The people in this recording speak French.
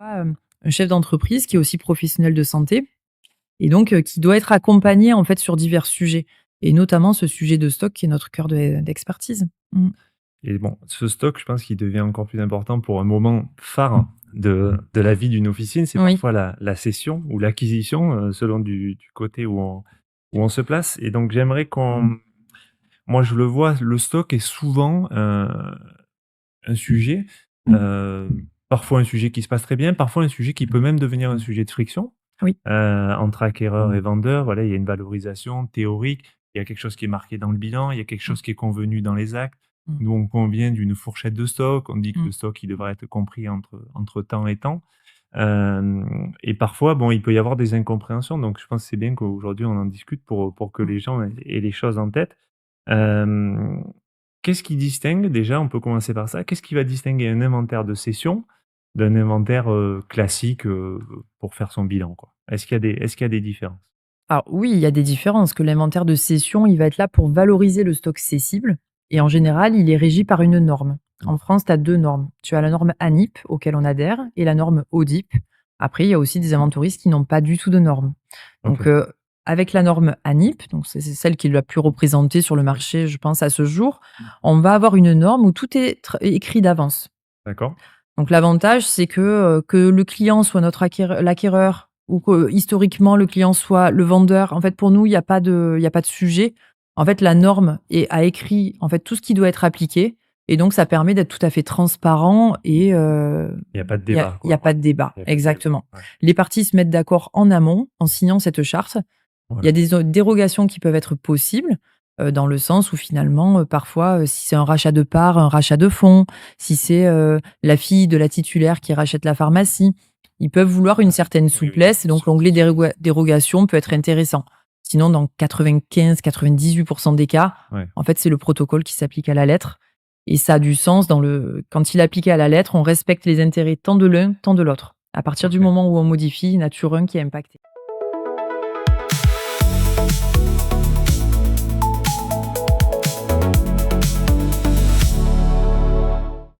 Un chef d'entreprise qui est aussi professionnel de santé et donc qui doit être accompagné, en fait, sur divers sujets et notamment ce sujet de stock qui est notre cœur d'expertise. Mmh. Et bon, ce stock, je pense qu'il devient encore plus important pour un moment phare de la vie d'une officine, c'est Oui. parfois la cession ou l'acquisition, selon du côté où on se place. Et donc j'aimerais qu'on moi je le vois, le stock est souvent, un sujet, parfois un sujet qui se passe très bien, parfois un sujet qui peut même devenir un sujet de friction, Oui. entre acquéreurs et vendeurs. Voilà, il y a une valorisation théorique, il y a quelque chose qui est marqué dans le bilan, il y a quelque chose qui est convenu dans les actes. Mmh. Nous, on convient d'une fourchette de stock, on dit que Mmh. le stock, il devrait être compris entre temps et temps. Et parfois, bon, il peut y avoir des incompréhensions, donc je pense que c'est bien qu'aujourd'hui on en discute pour que Mmh. les gens aient les choses en tête. Hem, Qu'est-ce qui distingue déjà, on peut commencer par ça, qu'est-ce qui va distinguer un inventaire de cession d'un inventaire, classique, pour faire son bilan, quoi? Est-ce qu'il y a des différences? Alors oui, il y a des différences, que l'inventaire de cession, il va être là pour valoriser le stock cessible et en général, il est régi par une norme. En France, tu as 2 normes. Tu as la norme ANIP auquel on adhère et la norme ODIP. Après, il y a aussi des inventoristes qui n'ont pas du tout de norme. Donc, OK. avec la norme ANIP, donc c'est celle qui est la plus représentée sur le marché, je pense, à ce jour, on va avoir une norme où tout est écrit d'avance. D'accord. Donc l'avantage, c'est que le client soit l'acquéreur ou que historiquement le client soit le vendeur. En fait, pour nous, il y a pas de sujet. En fait, la norme a écrit, en fait, tout ce qui doit être appliqué et donc ça permet d'être tout à fait transparent et Il y a pas de il débat, y a quoi, ouais. pas de débat. Il y a pas de débat, Exactement. ouais. Les parties se mettent d'accord en amont, en signant cette charte. Il y Voilà. a des dérogations qui peuvent être possibles, dans le sens où finalement, parfois, si c'est un rachat de parts, un rachat de fonds, si c'est, la fille de la titulaire qui rachète la pharmacie, ils peuvent vouloir une certaine Oui, oui. souplesse et donc l'onglet dérogation peut être intéressant. Sinon, dans 95-98 des cas, Ouais. en fait, c'est le protocole qui s'applique à la lettre et ça a du sens quand il est appliqué à la lettre, on respecte les intérêts tant de l'un, tant de l'autre. À partir du Parfait. moment où on modifie, il y en a toujours un qui est impacté.